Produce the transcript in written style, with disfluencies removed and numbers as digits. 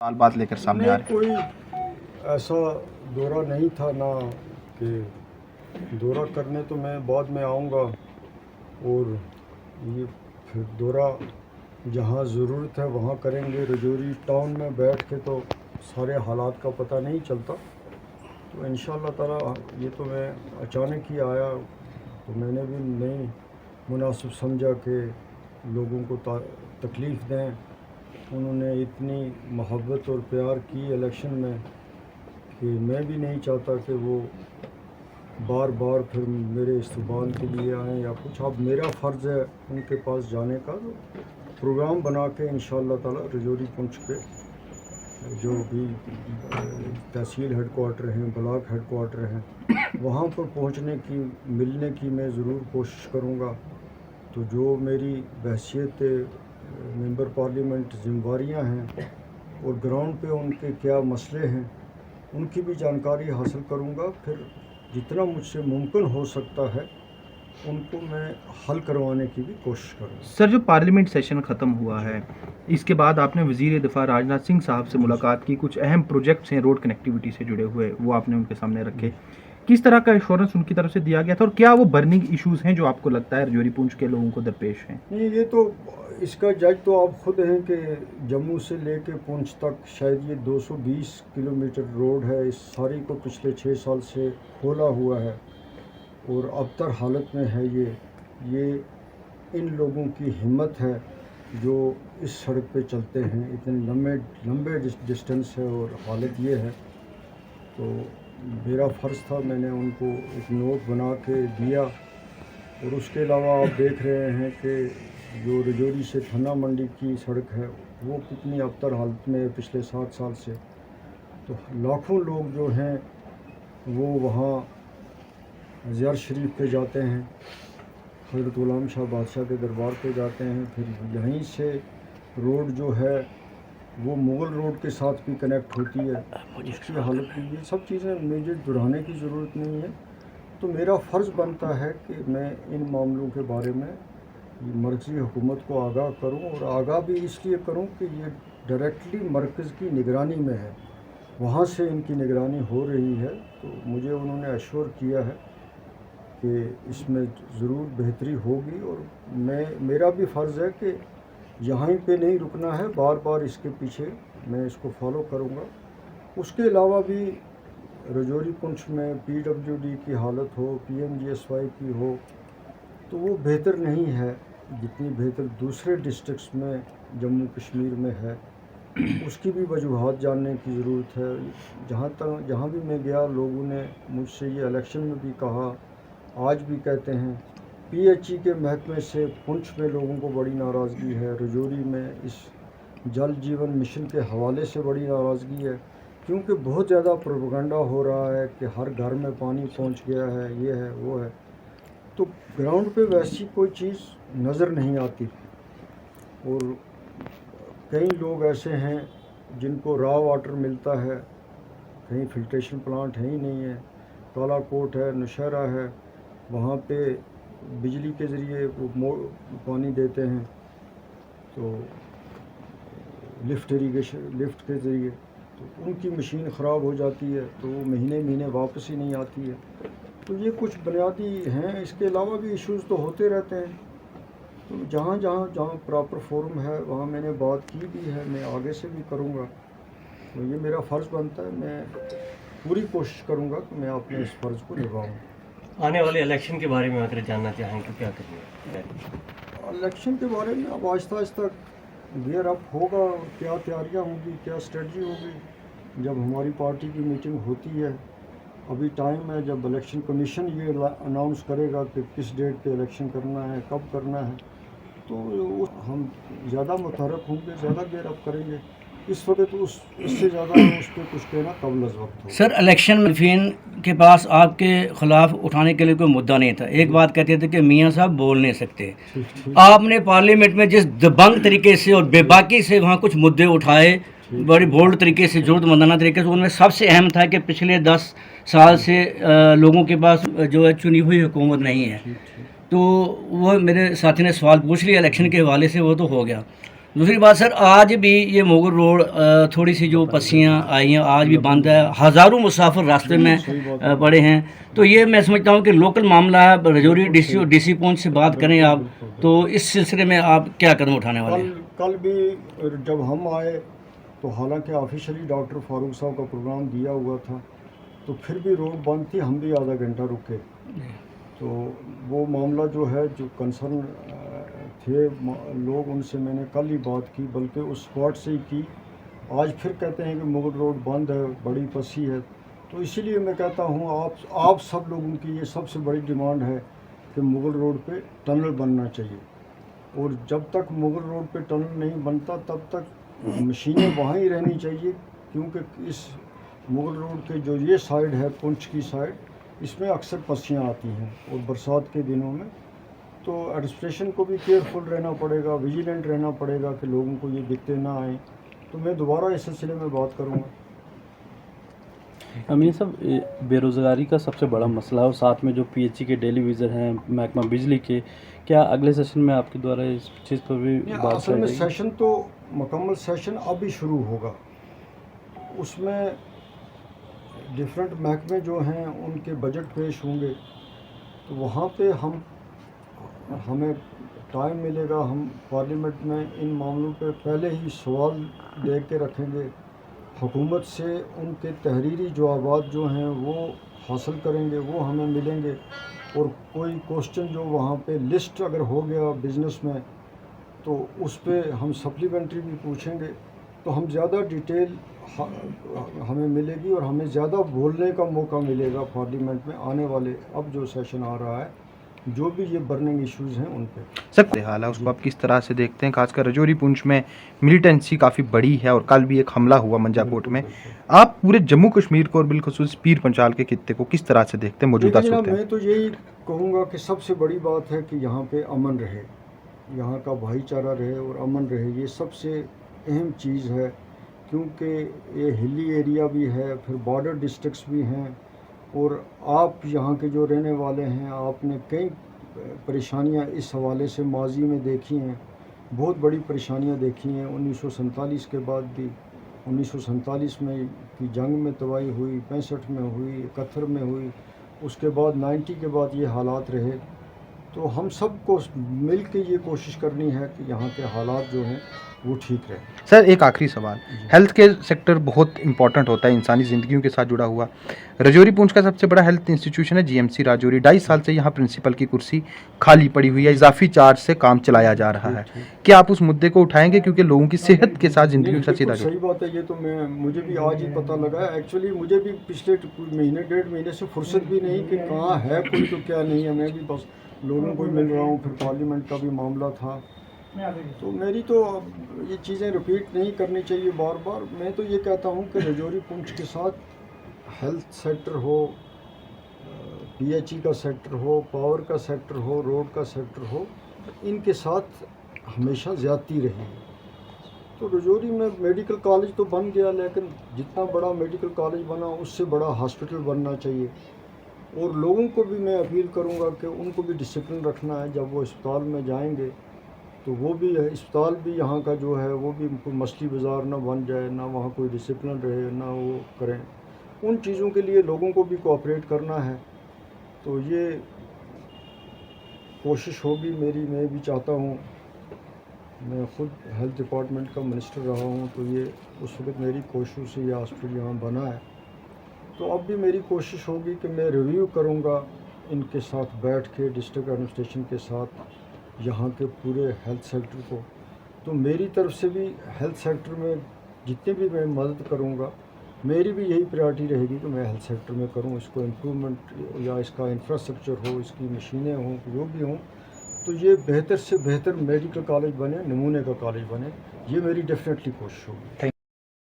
सवाल बात लेकर सामने आ रहे हैं। कोई ऐसा दौरा नहीं था ना कि दौरा करने तो मैं बाद में आऊँगा, और ये फिर दौरा जहाँ ज़रूरत है वहाँ करेंगे। रजौरी टाउन में बैठ के तो सारे हालात का पता नहीं चलता, तो इंशाअल्लाह ताला ये तो मैं अचानक ही आया, तो मैंने भी नहीं मुनासिब समझा कि लोगों को तकलीफ़ दें। उन्होंने इतनी मोहब्बत और प्यार की इलेक्शन में कि मैं भी नहीं चाहता कि वो बार बार फिर मेरे इस्तेमाल के लिए आएँ या कुछ। अब मेरा फ़र्ज़ है उनके पास जाने का, तो प्रोग्राम बना के इंशाअल्लाह ताला रजौरी पुंछ के जो भी तहसील हेडकोार्टर हैं, ब्लॉक हेडकोार्टर हैं, वहाँ पर पहुँचने की, मिलने की मैं ज़रूर कोशिश करूँगा। तो जो मेरी बहैसियत मेंबर पार्लियामेंट ज़िम्मेवारियाँ हैं और ग्राउंड पे उनके क्या मसले हैं उनकी भी जानकारी हासिल करूँगा। फिर जितना मुझसे मुमकिन हो सकता है उनको मैं हल करवाने की भी कोशिश करूँगा। सर, जो पार्लियामेंट सेशन ख़त्म हुआ है, इसके बाद आपने वज़ीर दिफ़ा राजनाथ सिंह साहब से मुलाकात की। कुछ अहम प्रोजेक्ट्स हैं रोड कनेक्टिविटी से जुड़े हुए, वो आपने उनके सामने रखे। किस तरह का एश्योरेंस उनकी तरफ से दिया गया था, और क्या वो बर्निंग इश्यूज़ हैं जो आपको लगता है रजौरी पुंछ के लोगों को दरपेश हैं? नहीं, ये तो इसका जज तो आप खुद हैं कि जम्मू से लेके पुंछ तक शायद ये 220 किलोमीटर रोड है। इस सारी को पिछले 6 साल से खोला हुआ है और अबतर हालत में है। ये इन लोगों की हिम्मत है जो इस सड़क पे चलते हैं। इतने लंबे डिस्टेंस है और हालत ये है, तो मेरा फ़र्ज़ था, मैंने उनको एक नोट बना के दिया। और उसके अलावा आप देख रहे हैं कि जो रजौरी से थन्ना मंडी की सड़क है वो कितनी अबतर हालत में है पिछले 7 साल से। तो लाखों लोग जो हैं वो वहाँ ज़ियारत शरीफ पे जाते हैं, हज़रत ग़ुलाम शाह बादशाह के दरबार पे जाते हैं। फिर यहीं से रोड जो है वो मुग़ल रोड के साथ भी कनेक्ट होती है। उसकी हालत भी, ये सब चीज़ें मुझे दोहराने की ज़रूरत नहीं है। तो मेरा फ़र्ज़ बनता है कि मैं इन मामलों के बारे में मरकज़ी हुकूमत को आगाह करूं, और आगाह भी इसलिए करूं कि ये डायरेक्टली मरकज़ की निगरानी में है, वहाँ से इनकी निगरानी हो रही है। तो मुझे उन्होंने एश्योर किया है कि इसमें ज़रूर बेहतरी होगी, और मेरा भी फ़र्ज़ है कि यहाँ पे नहीं रुकना है, बार बार इसके पीछे मैं इसको फॉलो करूँगा। उसके अलावा भी रजौरी पुंछ में PWD की हालत हो, PMGSY की हो, तो वो बेहतर नहीं है जितनी बेहतर दूसरे डिस्ट्रिक्ट्स में जम्मू कश्मीर में है। उसकी भी वजूहात जानने की ज़रूरत है। जहाँ भी मैं गया, लोगों ने मुझसे ये इलेक्शन में भी कहा, आज भी कहते हैं, PHE के महकमे से पुंछ में लोगों को बड़ी नाराज़गी है, रजौरी में इस जल जीवन मिशन के हवाले से बड़ी नाराज़गी है, क्योंकि बहुत ज़्यादा प्रोपेगेंडा हो रहा है कि हर घर में पानी पहुंच गया है, ये है वो है। तो ग्राउंड पे वैसी कोई चीज़ नज़र नहीं आती। और कई लोग ऐसे हैं जिनको रॉ वाटर मिलता है, कहीं फिल्ट्रेशन प्लांट है ही नहीं है। काला कोट है, नौशहरा है, वहाँ पे बिजली के ज़रिए वो पानी देते हैं, तो लिफ्ट के ज़रिए, तो उनकी मशीन ख़राब हो जाती है, तो वो महीने वापस ही नहीं आती है। तो ये कुछ बुनियादी हैं। इसके अलावा भी इश्यूज़ तो होते रहते हैं। तो जहाँ प्रॉपर फोरम है वहाँ मैंने बात की भी है, मैं आगे से भी करूँगा। तो ये मेरा फ़र्ज़ बनता है, मैं पूरी कोशिश करूँगा कि मैं अपने इस फ़र्ज़ को निभाऊँ। आने वाले इलेक्शन के बारे में अगर जानना चाहें तो क्या करेंगे? इलेक्शन के बारे में अब आहिस्ता गियर अप होगा, और क्या तैयारियां होंगी, क्या स्ट्रेटजी होगी, जब हमारी पार्टी की मीटिंग होती है। अभी टाइम है, जब इलेक्शन कमीशन ये अनाउंस करेगा कि किस डेट पे इलेक्शन करना है, कब करना है, तो हम ज़्यादा मुतहरक होंगे, ज़्यादा गियर अप करेंगे। इस वक्त तो इससे ज़्यादा उस पर कुछ कहना कबल अज़ वक्त हो। सर, इलेक्शन मुनफिन के पास आपके ख़िलाफ़ उठाने के लिए कोई मुद्दा नहीं था। एक बात कहते थे कि मियाँ साहब बोल नहीं सकते। आपने पार्लियामेंट में जिस दबंग तरीके से और बेबाकी से वहाँ कुछ मुद्दे उठाए, बड़ी बोल्ड तरीके से, ज़रूरतमंदाना तरीके से, उनमें सबसे अहम था कि पिछले 10 साल से लोगों के पास जो है चुनी हुई हुकूमत नहीं है। तो वो मेरे साथी ने सवाल पूछ लिया इलेक्शन के हवाले से, वो तो हो गया। दूसरी बात सर, आज भी ये मुगल रोड थोड़ी सी जो पस्सियाँ आई हैं आज भी बंद है, हज़ारों मुसाफिर रास्ते में पड़े हैं। तो ये मैं समझता हूँ कि लोकल मामला है। रजौरी डीसी पुंछ से बात करें आप, तो इस सिलसिले में आप क्या कदम उठाने वाले हैं? कल भी जब हम आए तो हालांकि ऑफिशियली डॉक्टर फारूक साहब का प्रोग्राम दिया हुआ था, तो फिर भी रोड बंद थी, हम भी आधा घंटा रुके। तो वो मामला जो है, जो कंसर्न थे लोग, उनसे मैंने कल ही बात की, बल्कि उस स्पॉट से ही की। आज फिर कहते हैं कि मुगल रोड बंद है, बड़ी पसी है। तो इसीलिए मैं कहता हूँ आप सब लोगों की ये सबसे बड़ी डिमांड है कि मुगल रोड पे टनल बनना चाहिए। और जब तक मुगल रोड पे टनल नहीं बनता तब तक मशीनें वहाँ ही रहनी चाहिए, क्योंकि इस मुगल रोड के जो ये साइड है, पुंछ की साइड, इसमें अक्सर पस्सियाँ आती हैं और बरसात के दिनों में। तो एडमिनिस्ट्रेशन को भी केयरफुल रहना पड़ेगा, विजिलेंट रहना पड़ेगा कि लोगों को ये दिक्कतें ना आएँ। तो मैं दोबारा इस सिलसिले में बात करूँगा। अमीन साहब, बेरोज़गारी का सबसे बड़ा मसला है और साथ में जो पीएचई के डेली विज़र हैं, महकमा बिजली के, क्या अगले सेशन में आपके द्वारा इस चीज़ पर भी बात असल में की जाएगी? सेशन तो मुकम्मल सेशन अभी शुरू होगा, उसमें डिफरेंट महकमे जो हैं उनके बजट पेश होंगे। तो वहाँ पे हमें टाइम मिलेगा, हम पार्लियामेंट में इन मामलों पे पहले ही सवाल दे के रखेंगे, हुकूमत से उनके तहरीरी जवाबात जो हैं वो हासिल करेंगे, वो हमें मिलेंगे। और कोई क्वेश्चन जो वहाँ पे लिस्ट अगर हो गया बिज़नेस में, तो उस पे हम सप्लीमेंट्री भी पूछेंगे। तो हम ज़्यादा डिटेल हमें मिलेगी और हमें ज़्यादा बोलने का मौका मिलेगा पार्लियामेंट में आने वाले, अब जो सेशन आ रहा है, जो भी ये बर्निंग इश्यूज़ हैं उन पे। सकते हाल है उसको आप किस तरह से देखते हैं? खासकर रजौरी पुंछ में मिलिटेंसी काफ़ी बड़ी है और कल भी एक हमला हुआ मंजाकोट में। आप पूरे जम्मू कश्मीर को और बिलखुसूस पीर पंचाल के खित्ते को किस तरह से देखते हैं मौजूदा देखिए सूरत जनाब, में? मैं तो यही कहूँगा कि सबसे बड़ी बात है कि यहाँ पे अमन रहे, यहाँ का भाईचारा रहे और अमन रहे। ये सबसे अहम चीज़ है, क्योंकि ये हिली एरिया भी है, फिर बॉर्डर डिस्ट्रिक्ट्स भी हैं। और आप यहाँ के जो रहने वाले हैं, आपने कई परेशानियाँ इस हवाले से माजी में देखी हैं, बहुत बड़ी परेशानियाँ देखी हैं। 1947 के बाद भी, 1947 में की जंग में तबाही हुई, 65 में हुई, 71 में हुई, उसके बाद 90 के बाद ये हालात रहे। तो हम सबको मिल के ये कोशिश करनी है कि यहाँ के हालात जो हैं वो ठीक रहे। सर एक आखिरी सवाल, हेल्थ केयर सेक्टर बहुत इंपॉर्टेंट होता है, इंसानी ज़िंदगियों के साथ जुड़ा हुआ। रजौरी पुंछ का सबसे बड़ा हेल्थ इंस्टीट्यूशन है जीएमसी राजौरी। 2.5 साल से यहाँ प्रिंसिपल की कुर्सी खाली पड़ी हुई है, इजाफी चार्ज से काम चलाया जा रहा है। क्या आप उस मुद्दे को उठाएंगे, क्योंकि लोगों की सेहत के साथ ज़िंदगी के साथ सीधा सही बात है। ये तो मुझे भी आज ही पता लगा। एक्चुअली मुझे भी पिछले महीने 1.5 महीने से फुर्सत भी नहीं कि कहाँ है कोई तो क्या नहीं है। मैं भी बस लोगों को ही मिल रहा हूँ, फिर पार्लियामेंट का भी मामला था। तो मेरी तो ये चीज़ें रिपीट नहीं करनी चाहिए बार बार। मैं तो ये कहता हूँ कि रजौरी पुंछ के साथ हेल्थ सेक्टर हो, पीएचई का सेक्टर हो, पावर का सेक्टर हो, रोड का सेक्टर हो, इनके साथ हमेशा ज़्यादती रही। तो रजौरी में मेडिकल कॉलेज तो बन गया, लेकिन जितना बड़ा मेडिकल कॉलेज बना उससे बड़ा हॉस्पिटल बनना चाहिए। और लोगों को भी मैं अपील करूंगा कि उनको भी डिसिप्लिन रखना है। जब वो अस्पताल में जाएंगे तो वो भी अस्पताल भी यहाँ का जो है वो भी कोई मछली बाज़ार ना बन जाए, ना वहाँ कोई डिसिप्लिन रहे, ना वो करें। उन चीज़ों के लिए लोगों को भी कोऑपरेट करना है। तो ये कोशिश होगी मेरी। मैं भी चाहता हूँ, मैं ख़ुद हेल्थ डिपार्टमेंट का मिनिस्टर रहा हूँ, तो ये उस वक्त मेरी कोशिश से ये हॉस्पिटल यहाँ बना है। तो अब भी मेरी कोशिश होगी कि मैं रिव्यू करूँगा इनके साथ बैठ के, डिस्ट्रिक्ट एडमिनिस्ट्रेशन के साथ, यहाँ के पूरे हेल्थ सेक्टर को। तो मेरी तरफ से भी हेल्थ सेक्टर में जितनी भी मैं मदद करूँगा, मेरी भी यही प्रायोरिटी रहेगी कि मैं हेल्थ सेक्टर में करूँ, इसको इम्प्रूवमेंट, या इसका इंफ्रास्ट्रक्चर हो, इसकी मशीनें हों, जो भी हों, तो ये बेहतर से बेहतर मेडिकल कॉलेज बने, नमूने का कॉलेज बने। ये मेरी डेफिनेटली कोशिश होगी।